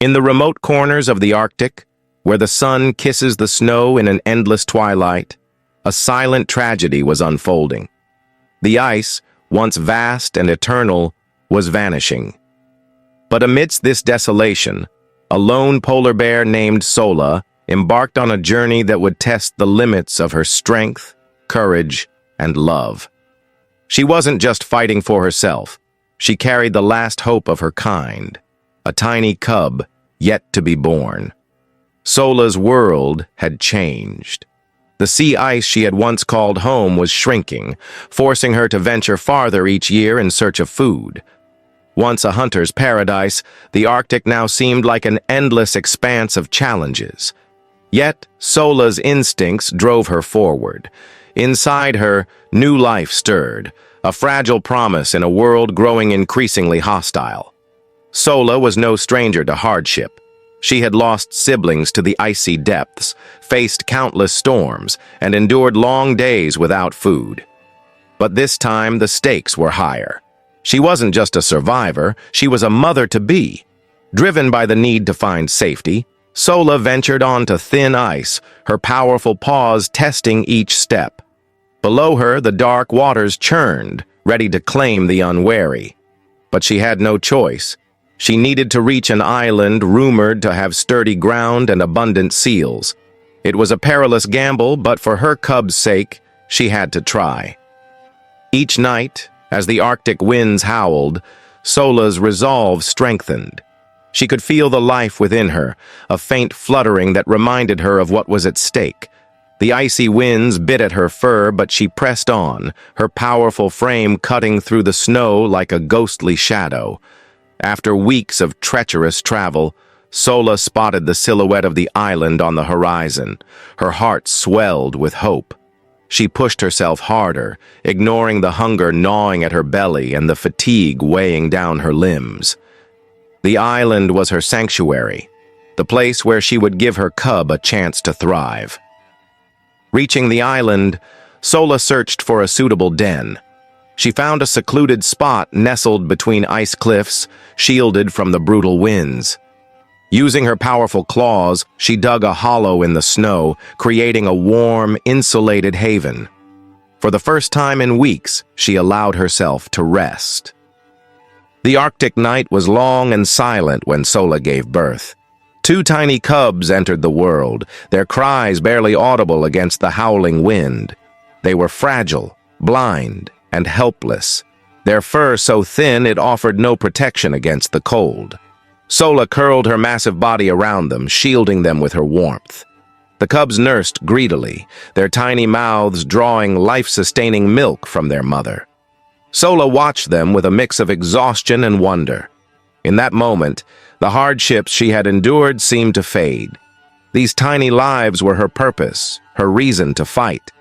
In the remote corners of the Arctic, where the sun kisses the snow in an endless twilight, a silent tragedy was unfolding. The ice, once vast and eternal, was vanishing. But amidst this desolation, a lone polar bear named Sola embarked on a journey that would test the limits of her strength, courage, and love. She wasn't just fighting for herself. She carried the last hope of her kind, a tiny cub yet to be born. Sola's world had changed. The sea ice she had once called home was shrinking, forcing her to venture farther each year in search of food. Once a hunter's paradise, the Arctic now seemed like an endless expanse of challenges. Yet, Sola's instincts drove her forward. Inside her, new life stirred, a fragile promise in a world growing increasingly hostile. Sola was no stranger to hardship. She had lost siblings to the icy depths, faced countless storms, and endured long days without food. But this time, the stakes were higher. She wasn't just a survivor, she was a mother-to-be. Driven by the need to find safety, Sola ventured onto thin ice, her powerful paws testing each step. Below her, the dark waters churned, ready to claim the unwary. But she had no choice. She needed to reach an island rumored to have sturdy ground and abundant seals. It was a perilous gamble, but for her cub's sake, she had to try. Each night, as the Arctic winds howled, Sola's resolve strengthened. She could feel the life within her, a faint fluttering that reminded her of what was at stake. The icy winds bit at her fur, but she pressed on, her powerful frame cutting through the snow like a ghostly shadow. After weeks of treacherous travel, Sola spotted the silhouette of the island on the horizon. Her heart swelled with hope. She pushed herself harder, ignoring the hunger gnawing at her belly and the fatigue weighing down her limbs. The island was her sanctuary, the place where she would give her cub a chance to thrive. Reaching the island, Sola searched for a suitable den. She found a secluded spot nestled between ice cliffs, shielded from the brutal winds. Using her powerful claws, she dug a hollow in the snow, creating a warm, insulated haven. For the first time in weeks, she allowed herself to rest. The Arctic night was long and silent when Sola gave birth. 2 tiny cubs entered the world, their cries barely audible against the howling wind. They were fragile, blind, and helpless, their fur so thin it offered no protection against the cold. Sola curled her massive body around them, shielding them with her warmth. The cubs nursed greedily, their tiny mouths drawing life-sustaining milk from their mother. Sola watched them with a mix of exhaustion and wonder. In that moment, the hardships she had endured seemed to fade. These tiny lives were her purpose, her reason to fight.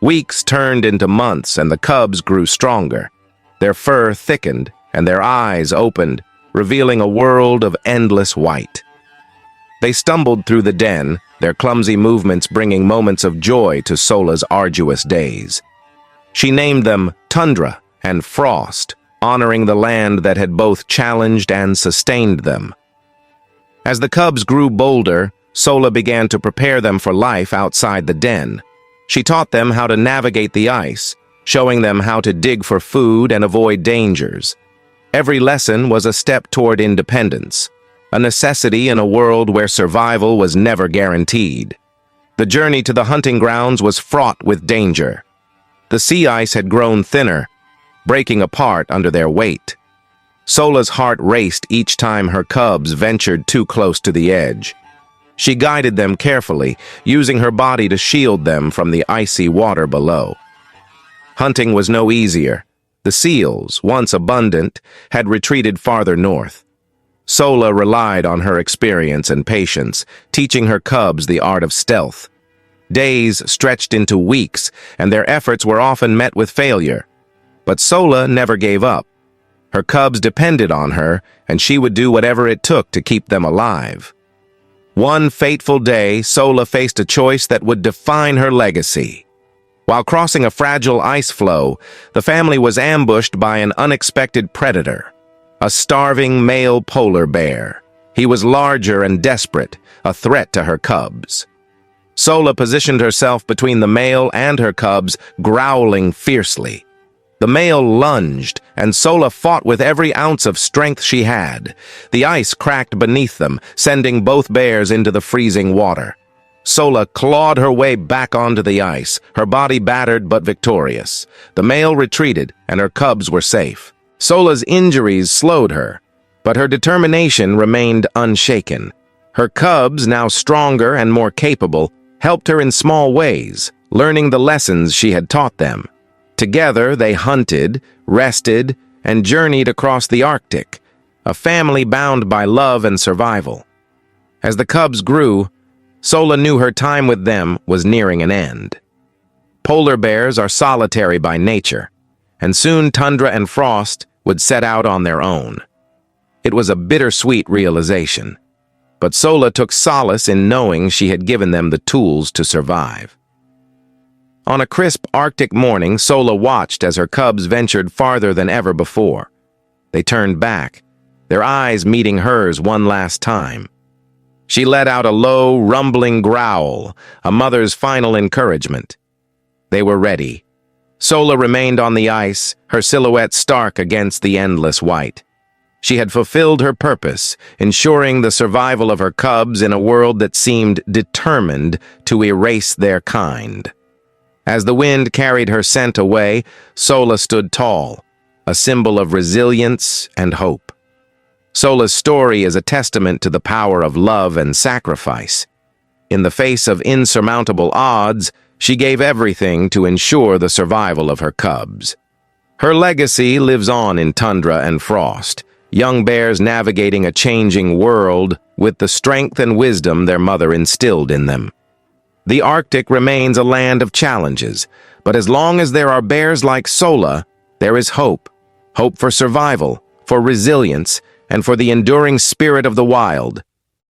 Weeks turned into months, and the cubs grew stronger. Their fur thickened, and their eyes opened, revealing a world of endless white. They stumbled through the den, their clumsy movements bringing moments of joy to Sola's arduous days. She named them Tundra and Frost, honoring the land that had both challenged and sustained them. As the cubs grew bolder, Sola began to prepare them for life outside the den. She taught them how to navigate the ice, showing them how to dig for food and avoid dangers. Every lesson was a step toward independence, a necessity in a world where survival was never guaranteed. The journey to the hunting grounds was fraught with danger. The sea ice had grown thinner, breaking apart under their weight. Sola's heart raced each time her cubs ventured too close to the edge. She guided them carefully, using her body to shield them from the icy water below. Hunting was no easier. The seals, once abundant, had retreated farther north. Sola relied on her experience and patience, teaching her cubs the art of stealth. Days stretched into weeks, and their efforts were often met with failure. But Sola never gave up. Her cubs depended on her, and she would do whatever it took to keep them alive. One fateful day, Sola faced a choice that would define her legacy. While crossing a fragile ice floe, the family was ambushed by an unexpected predator, a starving male polar bear. He was larger and desperate, a threat to her cubs. Sola positioned herself between the male and her cubs, growling fiercely. The male lunged, and Sola fought with every ounce of strength she had. The ice cracked beneath them, sending both bears into the freezing water. Sola clawed her way back onto the ice, her body battered but victorious. The male retreated, and her cubs were safe. Sola's injuries slowed her, but her determination remained unshaken. Her cubs, now stronger and more capable, helped her in small ways, learning the lessons she had taught them. Together, they hunted, rested, and journeyed across the Arctic, a family bound by love and survival. As the cubs grew, Sola knew her time with them was nearing an end. Polar bears are solitary by nature, and soon Tundra and Frost would set out on their own. It was a bittersweet realization, but Sola took solace in knowing she had given them the tools to survive. On a crisp Arctic morning, Sola watched as her cubs ventured farther than ever before. They turned back, their eyes meeting hers one last time. She let out a low, rumbling growl, a mother's final encouragement. They were ready. Sola remained on the ice, her silhouette stark against the endless white. She had fulfilled her purpose, ensuring the survival of her cubs in a world that seemed determined to erase their kind. As the wind carried her scent away, Sola stood tall, a symbol of resilience and hope. Sola's story is a testament to the power of love and sacrifice. In the face of insurmountable odds, she gave everything to ensure the survival of her cubs. Her legacy lives on in Tundra and Frost, young bears navigating a changing world with the strength and wisdom their mother instilled in them. The Arctic remains a land of challenges, but as long as there are bears like Sola, there is hope. Hope for survival, for resilience, and for the enduring spirit of the wild.